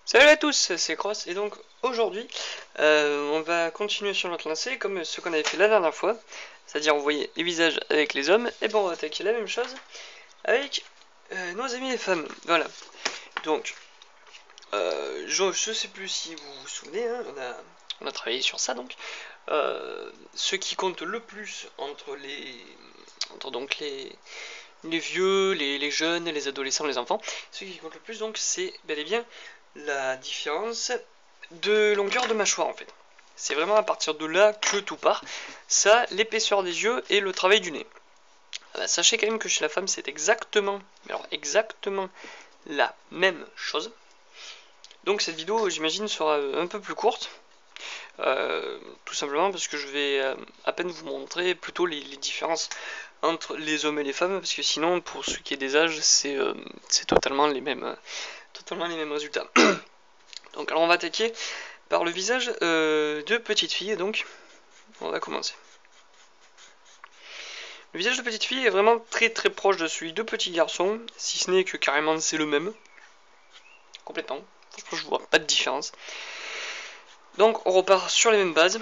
Salut à tous, c'est Cross et donc aujourd'hui on va continuer sur notre lancée comme ce qu'on avait fait la dernière fois, c'est-à-dire envoyer les visages avec les hommes, et bon on va attaquer la même chose avec nos amis les femmes. Voilà, donc je sais plus si vous vous souvenez, hein, on a travaillé sur ça donc. Ce qui compte le plus entre donc les vieux, les jeunes, les adolescents, les enfants, ce qui compte le plus donc c'est bel et bien la différence de longueur de mâchoire en fait. C'est vraiment à partir de là que tout part. Ça, l'épaisseur des yeux et le travail du nez. Sachez quand même que chez la femme c'est exactement, alors exactement la même chose. Donc cette vidéo j'imagine sera un peu plus courte. Tout simplement parce que je vais à peine vous montrer plutôt les différences entre les hommes et les femmes, parce que sinon pour ce qui est des âges c'est totalement les mêmes résultats. Donc alors on va attaquer par le visage de petite fille, donc on va commencer. Le visage de petite fille est vraiment très proche de celui de petit garçon, si ce n'est que carrément c'est le même. Complètement. Franchement je vois pas de différence. Donc on repart sur les mêmes bases.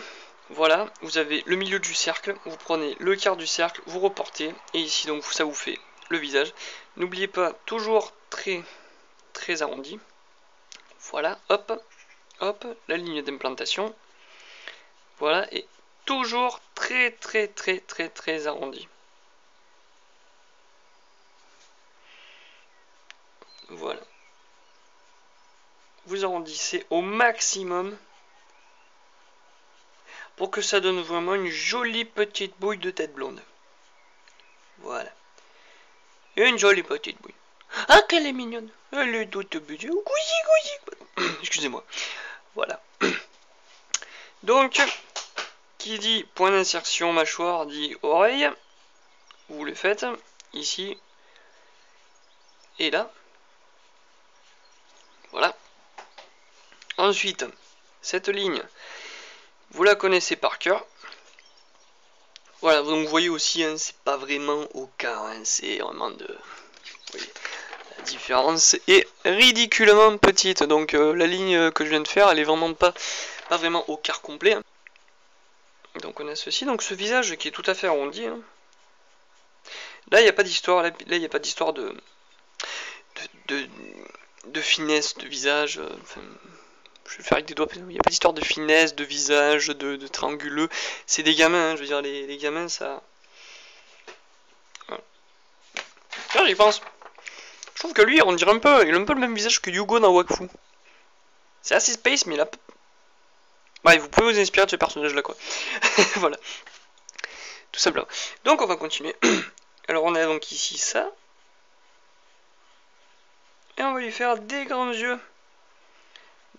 Voilà, vous avez le milieu du cercle, vous prenez le quart du cercle, vous reportez, et ici donc ça vous fait le visage. N'oubliez pas, toujours très arrondi. Voilà, hop, hop, la ligne d'implantation. Voilà, et toujours très arrondi. Voilà. Vous arrondissez au maximum pour que ça donne vraiment une jolie petite bouille de tête blonde. Voilà. Une jolie petite bouille. Ah, qu'elle est mignonne. Elle est toute petite. Excusez-moi. Voilà. Donc, qui dit point d'insertion mâchoire dit oreille. Vous le faites ici et là. Voilà. Ensuite, cette ligne, vous la connaissez par cœur. Voilà, donc vous voyez aussi, hein, c'est pas vraiment au quart, hein, c'est vraiment de... Vous voyez, la différence est ridiculement petite. Donc la ligne que je viens de faire, elle est vraiment pas vraiment au quart complet. Hein. Donc on a ceci, donc ce visage qui est tout à fait arrondi. Hein. Là, il n'y a pas d'histoire, là, il n'y a pas d'histoire de finesse de visage. Enfin, je vais le faire avec des doigts. Il n'y a pas d'histoire de finesse, de visage, de trianguleux. C'est des gamins, hein, je veux dire, les gamins, ça... Voilà. Tiens, j'y pense. Je trouve que lui, on dirait il a un peu le même visage que Yugo dans Wakfu. C'est assez space, mais il a... Ouais, vous pouvez vous inspirer de ce personnage-là, quoi. Voilà. Tout simplement. Donc, on va continuer. Alors, on a donc ici ça. Et on va lui faire des grands yeux.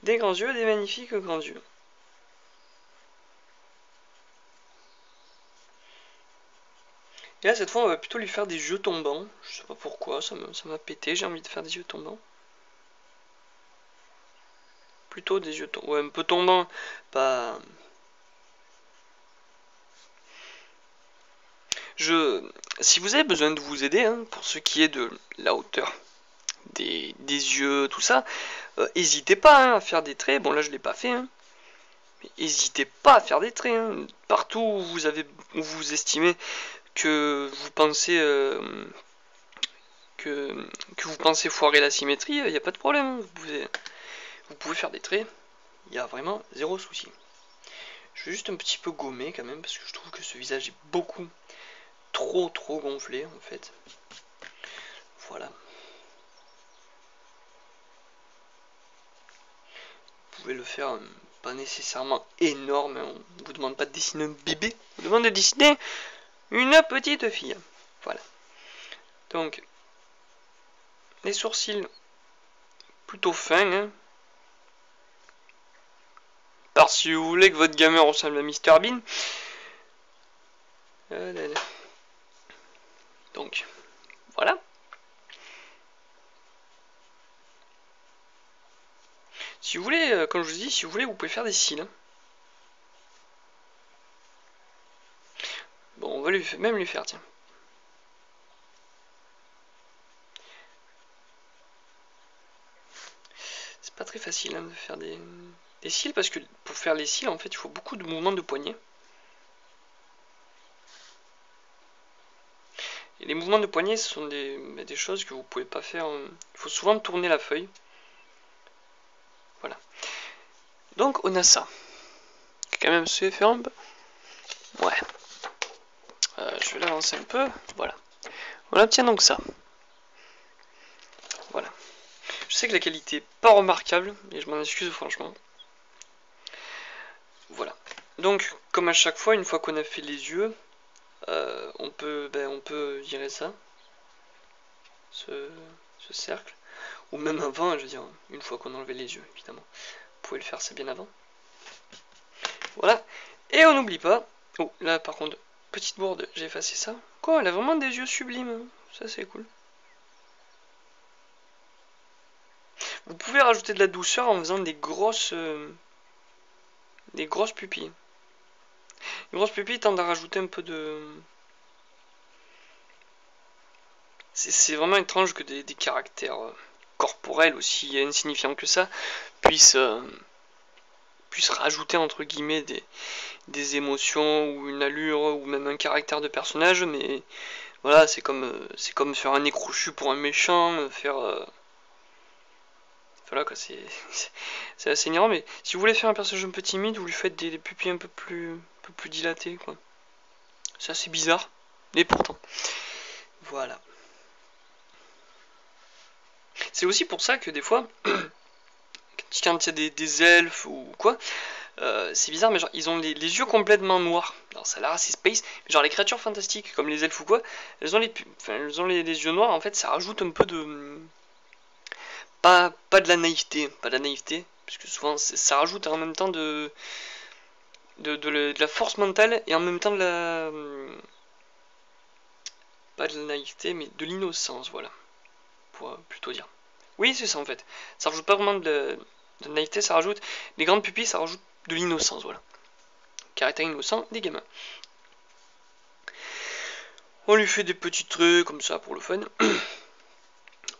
Des grands yeux, des magnifiques grands yeux. Et là, cette fois, on va plutôt lui faire des yeux tombants. Je sais pas pourquoi, ça m'a pété, j'ai envie de faire des yeux tombants. Plutôt des yeux tombants. Ouais, un peu tombants. Pas... Si vous avez besoin de vous aider, hein, pour ce qui est de la hauteur des yeux, tout ça, n'hésitez pas hein, à faire des traits. Bon, là, je l'ai pas fait, hein. Mais n'hésitez pas à faire des traits. Hein. Partout où vous estimez que vous pensez que vous pensez foirer la symétrie, il n'y a pas de problème. Hein. Vous pouvez faire des traits. Il y a vraiment zéro souci. Je vais juste un petit peu gommer quand même parce que je trouve que ce visage est beaucoup trop gonflé en fait. Voilà. Vous pouvez le faire pas nécessairement énorme. On ne vous demande pas de dessiner un bébé. On vous demande de dessiner une petite fille. Voilà. Donc, les sourcils plutôt fins. Hein. Par si vous voulez que votre gamin ressemble à Mr Bean. Donc, voilà. Si vous voulez, comme je vous dis, si vous voulez, vous pouvez faire des cils. Hein. Bon, on va même lui faire, tiens. C'est pas très facile hein, de faire des cils, parce que pour faire les cils, en fait, il faut beaucoup de mouvements de poignet. Et les mouvements de poignet, ce sont des choses que vous pouvez pas faire. Il faut souvent tourner la feuille. Voilà. Donc, on a ça. Quand même, c'est fait un peu. Ouais. Je vais l'avancer un peu. Voilà. On obtient donc ça. Voilà. Je sais que la qualité n'est pas remarquable, et je m'en excuse franchement. Voilà. Donc, comme à chaque fois, une fois qu'on a fait les yeux, on peut virer ça. Ce cercle. Ou même avant, je veux dire, une fois qu'on a enlevé les yeux, évidemment. Vous pouvez le faire, c'est bien avant. Voilà. Et on n'oublie pas. Oh, là par contre, petite bourde, j'ai effacé ça. Quoi, elle a vraiment des yeux sublimes. Ça, c'est cool. Vous pouvez rajouter de la douceur en faisant des grosses pupilles. Les grosses pupilles tendent à rajouter un peu de... C'est vraiment étrange que des caractères corporels aussi insignifiants que ça puissent rajouter entre guillemets des émotions ou une allure ou même un caractère de personnage, mais voilà, c'est comme faire un nez crochu pour un méchant, faire... Voilà quoi, c'est assez ignorant, mais si vous voulez faire un personnage un peu timide, vous lui faites des pupilles un peu plus dilatées, quoi. C'est assez bizarre, mais pourtant. Voilà. C'est aussi pour ça que des fois, quand il y a des elfes ou quoi, c'est bizarre, mais genre ils ont les yeux complètement noirs. Alors ça a l'air assez space, mais genre les créatures fantastiques comme les elfes ou quoi, elles ont les yeux noirs. En fait, ça rajoute un peu de pas de la naïveté, parce que souvent ça rajoute en même temps de la force mentale et en même temps de la pas de la naïveté, mais de l'innocence, voilà, pour plutôt dire. Oui, c'est ça en fait. Ça rajoute pas vraiment de naïveté, ça rajoute les grandes pupilles, ça rajoute de l'innocence, voilà. Caractère innocent des gamins. On lui fait des petits trucs comme ça pour le fun.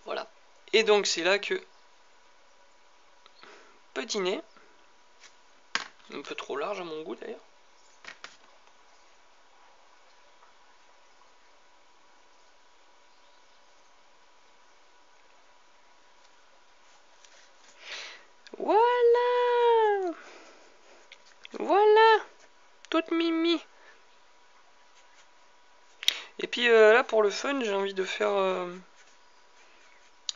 Voilà. Et donc c'est là que petit nez, un peu trop large à mon goût d'ailleurs. Voilà. Voilà. Toute mimi. Et puis là pour le fun, j'ai envie de faire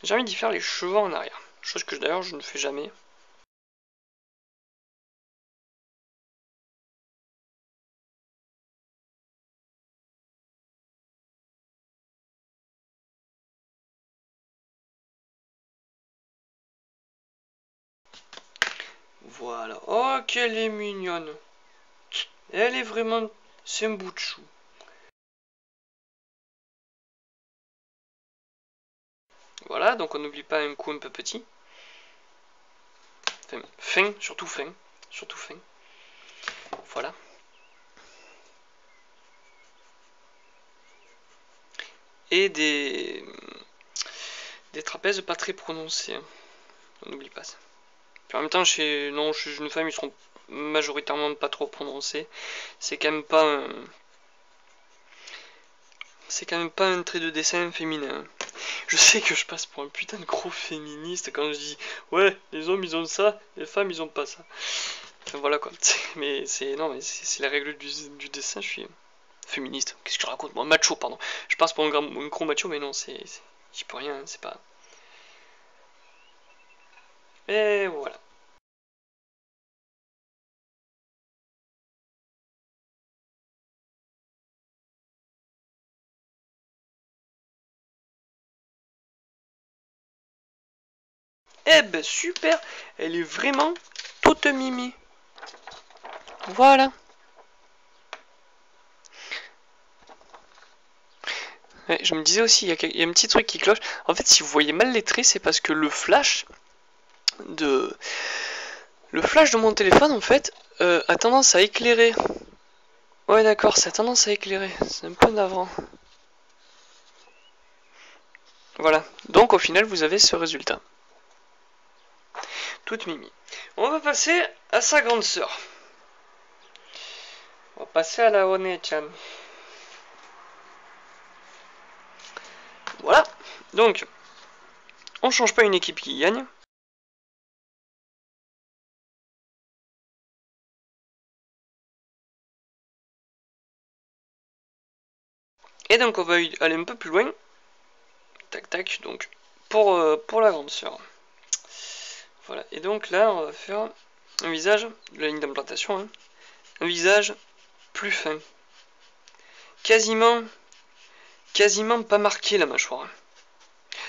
j'ai envie d'y faire les cheveux en arrière. Chose que d'ailleurs je ne fais jamais. Voilà. Oh, qu'elle est mignonne. Elle est vraiment... C'est un bout de chou. Voilà, donc on n'oublie pas un coup un peu petit. Enfin, fin, surtout fin. Surtout fin. Voilà. Et des trapèzes pas très prononcés. On n'oublie pas ça. Puis en même temps, chez une femme, ils seront majoritairement pas trop prononcés. C'est quand même pas un... C'est quand même pas un trait de dessin féminin. Je sais que je passe pour un putain de gros féministe quand je dis ouais, les hommes ils ont ça, les femmes ils ont pas ça. Enfin, voilà quoi. Mais c'est la règle du dessin, je suis féministe. Qu'est-ce que je raconte moi? Macho, pardon. Je passe pour un gros macho, mais non, j'y peux rien, c'est pas... Et voilà. Eh ben super, elle est vraiment toute mimi. Voilà. Ouais, je me disais aussi, il y a un petit truc qui cloche. En fait, si vous voyez mal les traits, c'est parce que le flash Le flash de mon téléphone, en fait, a tendance à éclairer. Ouais, d'accord, ça a tendance à éclairer. C'est un peu navrant. Voilà. Donc, au final, vous avez ce résultat. Toute mimi. On va passer à sa grande sœur. On va passer à la One-chan. Voilà. Donc, on change pas une équipe qui gagne. Et donc, on va aller un peu plus loin. Tac, tac. Donc, pour la grande sœur. Voilà. Et donc, là, on va faire un visage de la ligne d'implantation. Hein. Un visage plus fin. Quasiment pas marqué la mâchoire.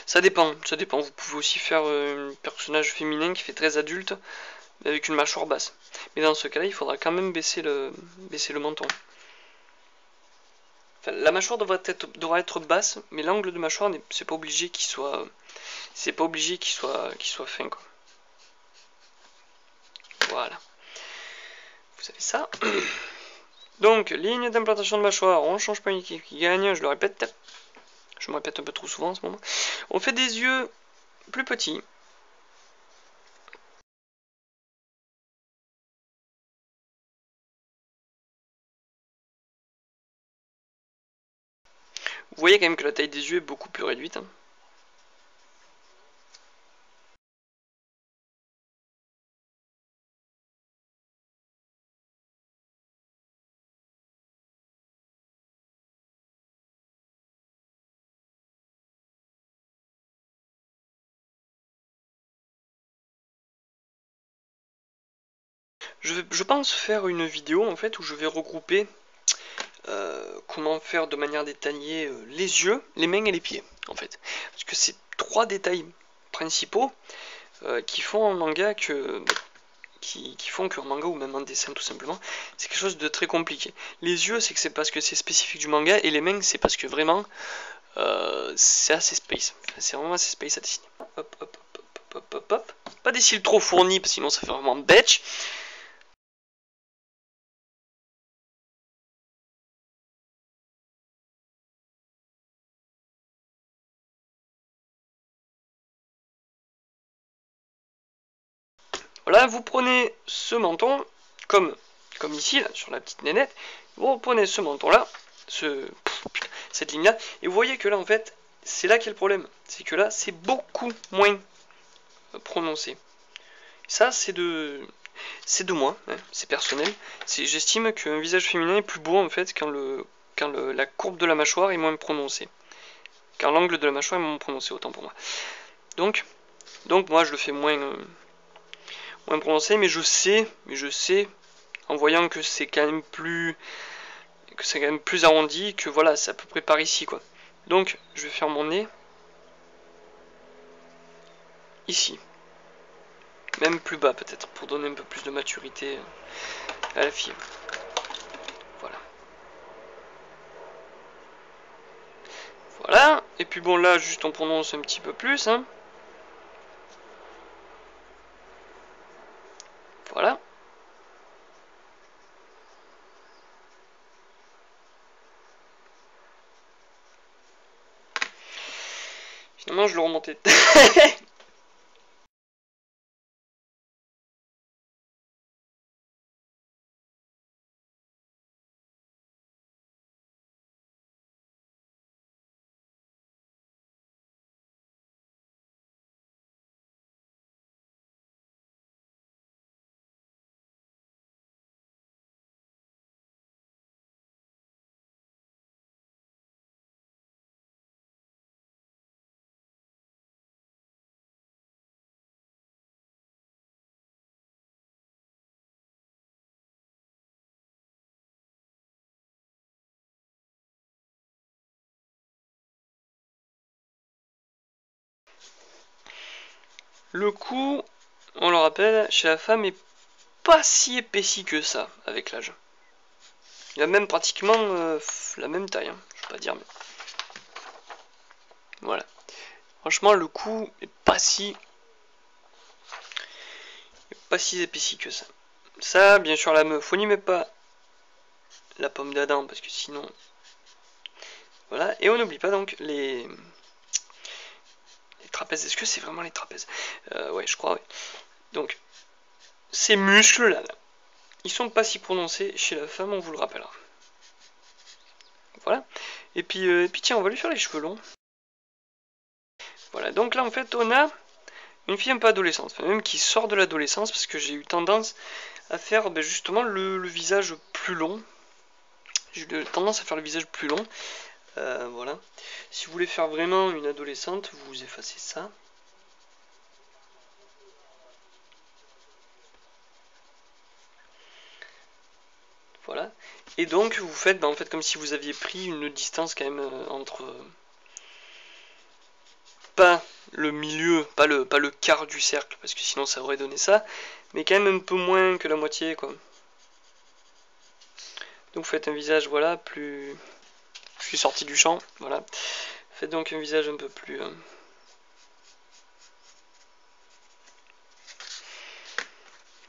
Ça dépend. Vous pouvez aussi faire un personnage féminin qui fait très adulte, avec une mâchoire basse. Mais dans ce cas-là, il faudra quand même baisser le menton. Enfin, la mâchoire devra être basse, mais l'angle de mâchoire, c'est pas obligé qu'il soit, fin, quoi. Voilà. Vous avez ça. Donc, ligne d'implantation de mâchoire, on change pas une équipe qui gagne, je le répète. Je me répète un peu trop souvent en ce moment. On fait des yeux plus petits. Vous voyez quand même que la taille des yeux est beaucoup plus réduite. Hein. Je pense faire une vidéo en fait où je vais regrouper comment faire de manière détaillée les yeux, les mains et les pieds en fait. Parce que c'est 3 détails principaux qui font en manga qui font qu'en manga ou même en dessin tout simplement, c'est quelque chose de très compliqué. Les yeux, c'est parce que c'est spécifique du manga, et les mains, c'est parce que vraiment c'est assez space. Enfin, c'est vraiment assez space à dessiner. Hop, hop, hop, hop, hop, hop, hop. Pas des cils trop fournis, parce que sinon ça fait vraiment bitch. Voilà, vous prenez ce menton, comme ici, là, sur la petite nénette, vous prenez ce menton-là, cette ligne-là, et vous voyez que là, en fait, c'est là qu'est le problème. C'est que là, c'est beaucoup moins prononcé. Ça, c'est de moi, hein, c'est personnel. J'estime qu'un visage féminin est plus beau, en fait, quand la courbe de la mâchoire est moins prononcée. Quand l'angle de la mâchoire est moins prononcé, autant pour moi. Donc moi, je le fais moins prononcé, mais je sais, en voyant que c'est quand même plus arrondi, que voilà, c'est à peu près par ici, quoi. Donc, je vais faire mon nez ici, même plus bas peut-être, pour donner un peu plus de maturité à la fille. Voilà. Voilà, et puis bon, là, juste on prononce un petit peu plus, hein. Voilà. Finalement, je le remontais. Le cou, on le rappelle, chez la femme est pas si épaissi que ça avec l'âge. Il a même pratiquement la même taille, hein, je vais pas dire, mais voilà. Franchement, le cou est pas si pas si épaissi que ça. Ça, bien sûr, la meuf, on n'y met pas la pomme d'Adam parce que sinon... Voilà, et on n'oublie pas donc les trapèzes. Est-ce que c'est vraiment les trapèzes? Ouais, je crois, ouais. Donc, ces muscles-là, ils sont pas si prononcés chez la femme, on vous le rappellera. Voilà. Et puis tiens, on va lui faire les cheveux longs. Voilà, donc là, en fait, on a une fille un peu adolescente, enfin, même qui sort de l'adolescence, parce que j'ai eu tendance à faire justement le visage plus long. J'ai eu tendance à faire le visage plus long. Voilà. Si vous voulez faire vraiment une adolescente, vous effacez ça. Voilà. Et donc vous faites en fait comme si vous aviez pris une distance quand même entre pas le milieu, pas le quart du cercle, parce que sinon ça aurait donné ça, mais quand même un peu moins que la moitié quoi. Donc vous faites un visage voilà plus. Je suis sorti du champ, voilà. Faites donc un visage un peu plus.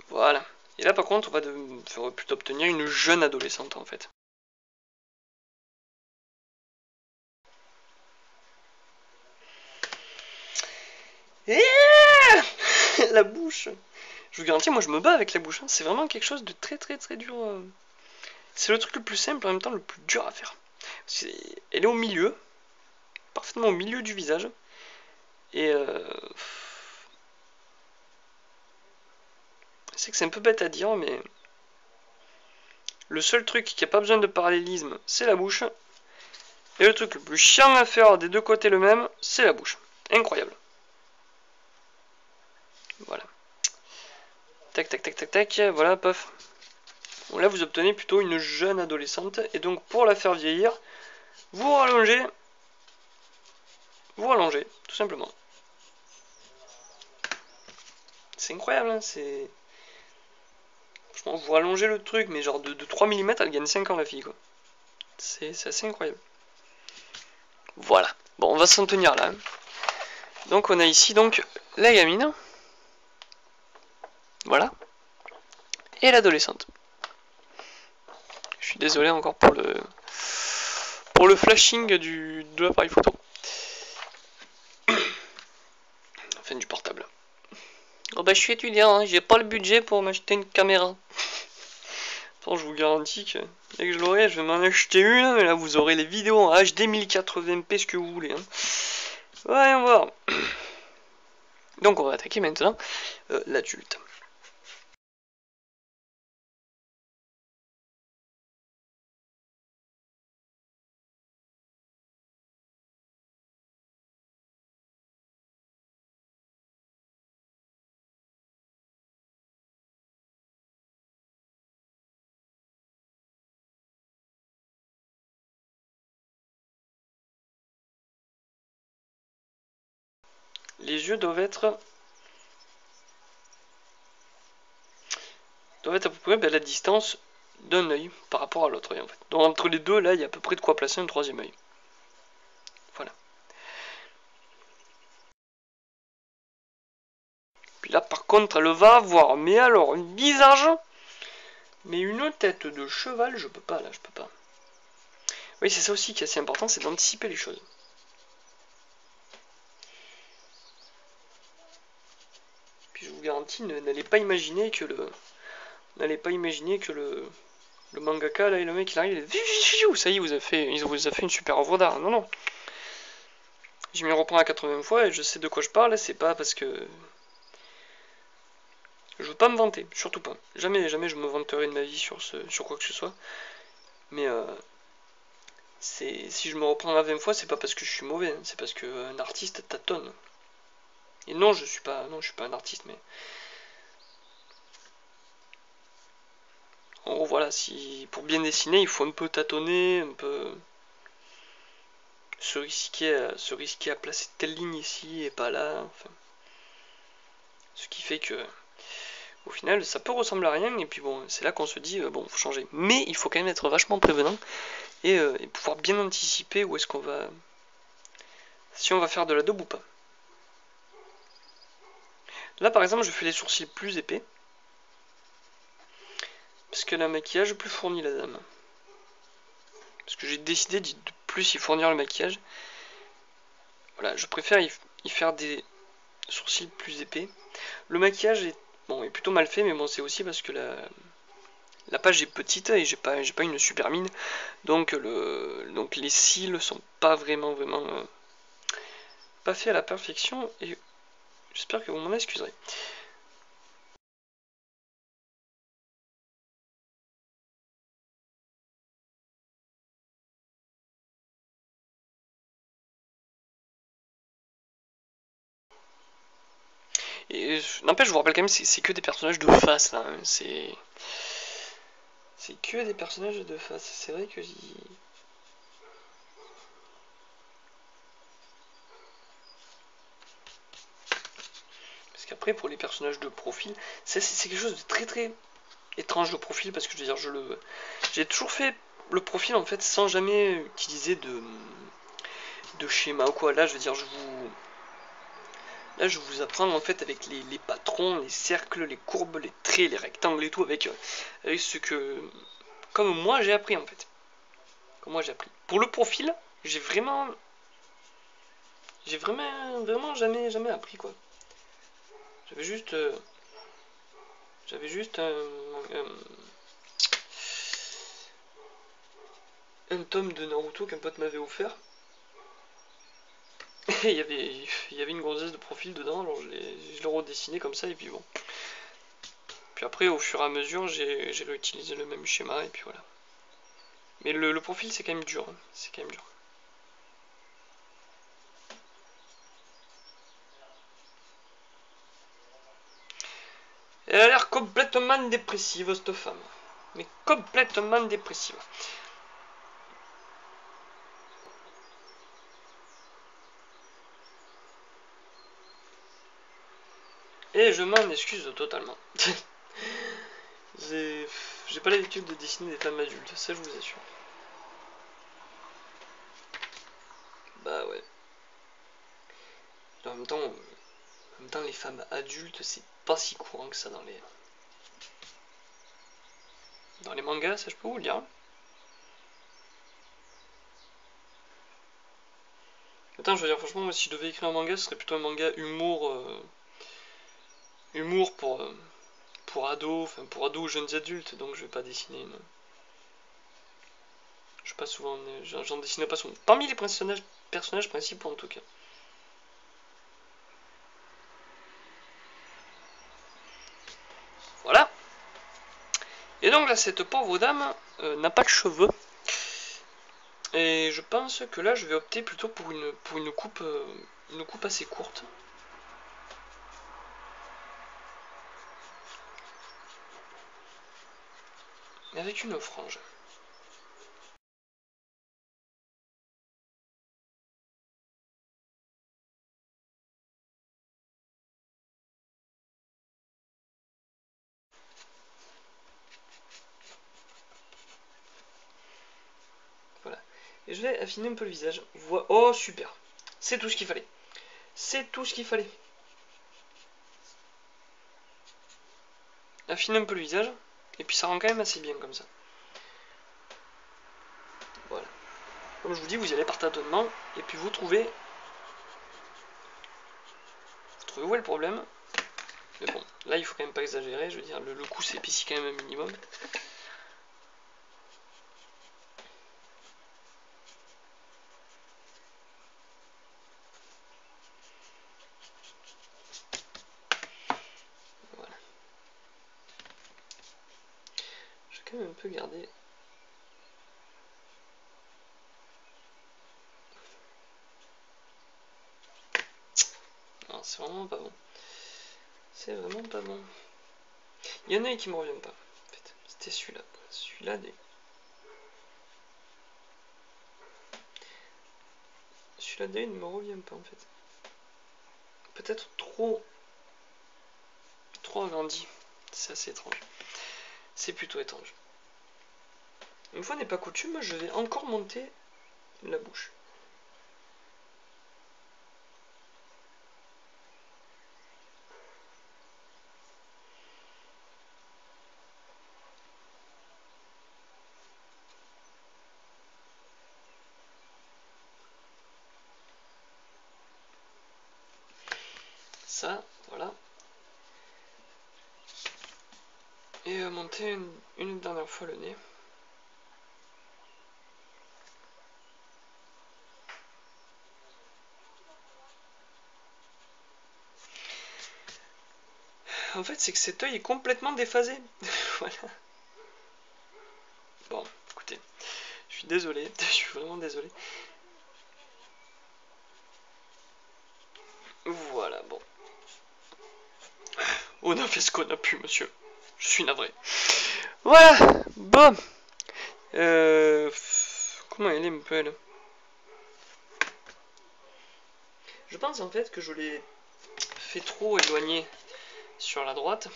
Voilà. Et là par contre on va plutôt obtenir une jeune adolescente en fait. Et la bouche. Je vous garantis, moi je me bats avec la bouche. Hein. C'est vraiment quelque chose de très dur. C'est le truc le plus simple en même temps le plus dur à faire. Elle est au milieu, parfaitement au milieu du visage. Et c'est que c'est un peu bête à dire, mais le seul truc qui n'a pas besoin de parallélisme, c'est la bouche. Et le truc le plus chiant à faire des deux côtés le même, c'est la bouche. Incroyable. Voilà. Tac, tac, tac, tac, tac. Voilà, paf. Bon, là, vous obtenez plutôt une jeune adolescente. Et donc, pour la faire vieillir, vous rallongez. Vous rallongez, tout simplement. C'est incroyable, hein, c'est... Franchement, vous rallongez le truc, mais genre de 3 mm, elle gagne 5 ans, la fille, quoi. C'est assez incroyable. Voilà. Bon, on va s'en tenir là. Donc, on a ici, donc, la gamine. Voilà. Et l'adolescente. Je suis désolé encore pour le flashing de l'appareil photo. Enfin, du portable. Oh bah, je suis étudiant, hein, j'ai pas le budget pour m'acheter une caméra. Attends, je vous garantis que dès que je l'aurai, je vais m'en acheter une, mais là vous aurez les vidéos en HD 1080p, ce que vous voulez. Hein. Voyons voir. Donc on va attaquer maintenant l'adulte. Les yeux doivent être à peu près à la distance d'un œil par rapport à l'autre œil en fait. Donc entre les deux là, il y a à peu près de quoi placer un troisième œil. Voilà. Puis là par contre, elle va avoir, mais alors un visage, mais une tête de cheval, je peux pas là, je peux pas. Oui, c'est ça aussi qui est assez important, c'est d'anticiper les choses. Puis je vous garantis, n'allez pas imaginer que le mangaka là et le mec il arrive, ça y est, il vous a fait une super œuvre d'art. Non, non. Je m'y reprends à 80 fois et je sais de quoi je parle, c'est pas parce que... Je veux pas me vanter, surtout pas. Jamais je me vanterai de ma vie sur quoi que ce soit. Mais si je me reprends à 20 fois, c'est pas parce que je suis mauvais, hein, c'est parce qu'un artiste tâtonne. Et non, je suis pas un artiste, mais... En gros, voilà, pour bien dessiner, il faut un peu tâtonner, un peu... se risquer à placer telle ligne ici et pas là, enfin... Ce qui fait que... Au final, ça peut ressembler à rien, et puis bon, c'est là qu'on se dit, bon, faut changer. Mais il faut quand même être vachement prévenant, et pouvoir bien anticiper où est-ce qu'on va... Si on va faire de la daube ou pas. Là, par exemple, je fais les sourcils plus épais. Parce qu'elle a un maquillage plus fourni, la dame. Parce que j'ai décidé de plus y fournir le maquillage. Voilà, je préfère y faire des sourcils plus épais. Le maquillage est, bon, est plutôt mal fait, mais bon, c'est aussi parce que la page est petite et j'ai pas une super mine. Donc, donc les cils sont pas vraiment pas faits à la perfection. Et j'espère que vous m'en excuserez. Et n'empêche, je vous rappelle quand même, c'est que des personnages de face là. Hein. C'est que des personnages de face. C'est vrai que parce qu'après, pour les personnages de profil, c'est quelque chose de très étrange, le profil, parce que je veux dire, j'ai toujours fait le profil en fait sans jamais utiliser de schéma ou quoi. Là, je veux dire, là, je vous apprends en fait avec les patrons, les cercles, les courbes, les traits, les rectangles et tout, avec ce que, comme moi j'ai appris en fait. Comme moi j'ai appris. Pour le profil, j'ai vraiment jamais appris quoi. J'avais juste, euh, j'avais juste un tome de Naruto qu'un pote m'avait offert. Et il y avait une gonzesse de profil dedans, alors je l'ai redessiné comme ça, et puis bon. Puis après, au fur et à mesure, j'ai réutilisé le même schéma, et puis voilà. Mais le profil, c'est quand même dur. Hein. C'est quand même dur. Elle a l'air complètement dépressive, cette femme. Mais complètement dépressive. Et je m'en excuse totalement. J'ai pas l'habitude de dessiner des femmes adultes, ça je vous assure. Bah ouais. En même temps, les femmes adultes, c'est pas si courant que ça dans les mangas, ça je peux vous le dire. Attends, je veux dire, franchement, moi, si je devais écrire un manga, ce serait plutôt un manga humour pour ados, enfin pour ados ou jeunes adultes, donc je vais pas dessiner une. Je suis pas souvent. J'en dessinais pas souvent. Parmi les personnages principaux en tout cas. Voilà. Et donc là, cette pauvre dame n'a pas de cheveux. Et je pense que là, je vais opter plutôt pour une coupe assez courte. Avec une frange. Voilà. Et je vais affiner un peu le visage. Oh, super. C'est tout ce qu'il fallait. C'est tout ce qu'il fallait. Affiner un peu le visage. Et puis ça rend quand même assez bien comme ça. Voilà. Comme je vous dis, vous y allez par tâtonnement. Et puis vous trouvez où est le problème. Mais bon, là il faut quand même pas exagérer. Je veux dire, le coup s'épaissit quand même un minimum. Voilà. Je vais quand même un peu garder. Non, c'est vraiment pas bon. C'est vraiment pas bon. Il y en a qui me reviennent pas. En fait, c'était celui-là. Celui-là des. Celui-là des, il ne me revient pas en fait. Peut-être trop agrandi. C'est assez étrange. C'est plutôt étrange. Une fois n'est pas coutume, je vais encore monter la bouche. ça, voilà. Et monter une dernière fois le nez. En fait, c'est que cet œil est complètement déphasé. Voilà. Bon, écoutez, je suis désolé, je suis vraiment désolé. Voilà, bon. On a fait ce qu'on a pu, monsieur. Je suis navré. Voilà, bon. Comment elle est un peu, elle? Je pense en fait que je l'ai fait trop éloigné sur la droite.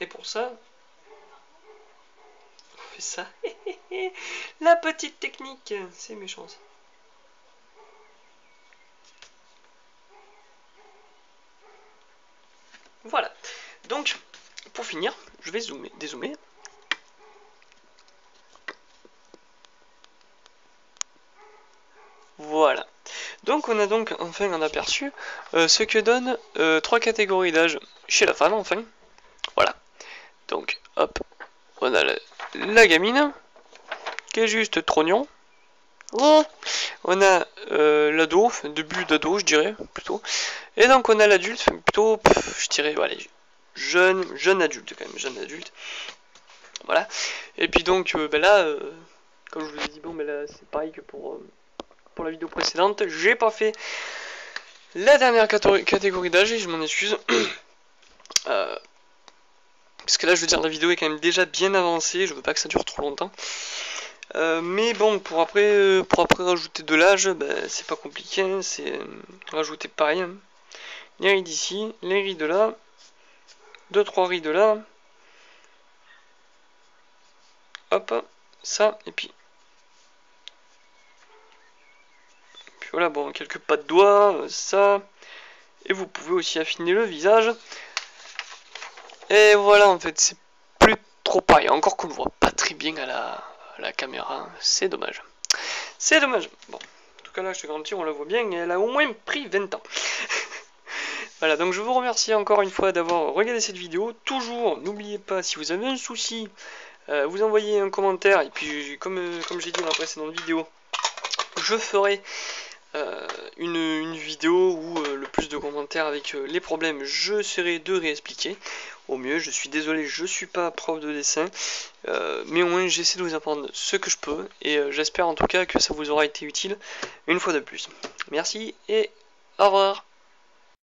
Et pour ça, on fait ça. La petite technique, c'est méchant ça. Voilà. Donc, pour finir, je vais dézoomer. Voilà. Donc on a donc enfin un aperçu ce que donnent 3 catégories d'âge chez la femme, enfin. Voilà. Donc, hop, on a la gamine, qui est juste trognon. On a l'ado, début d'ado, je dirais, plutôt. Et donc on a l'adulte, plutôt, je dirais, voilà, jeune adulte, quand même, jeune adulte. Voilà. Et puis donc, ben là, comme je vous ai dit, bon, ben là, c'est pareil que pour la vidéo précédente. J'ai pas fait la dernière catégorie d'âge et je m'en excuse. Parce que là, je veux dire, la vidéo est quand même déjà bien avancée. Je veux pas que ça dure trop longtemps. Mais bon, pour après rajouter de l'âge, ben, c'est pas compliqué. Hein, c'est rajouter pareil. Hein. Les rides ici, les rides là. 2-3 rides là. Hop, ça, et puis voilà, bon, quelques pas de doigts, ça. Et vous pouvez aussi affiner le visage. Et voilà, en fait, c'est plus trop pareil. Encore qu'on ne voit pas très bien à la caméra. C'est dommage. C'est dommage. Bon, en tout cas, là, je te garantis, on la voit bien. Et elle a au moins pris 20 ans. Voilà, donc je vous remercie encore une fois d'avoir regardé cette vidéo. Toujours, n'oubliez pas, si vous avez un souci, vous envoyez un commentaire. Et puis, comme j'ai dit dans la précédente vidéo, je ferai une vidéo où le plus de commentaires avec les problèmes, j'essaierai de réexpliquer au mieux. Je suis désolé, je suis pas prof de dessin, mais au moins j'essaie de vous apprendre ce que je peux et j'espère en tout cas que ça vous aura été utile une fois de plus. Merci et au revoir.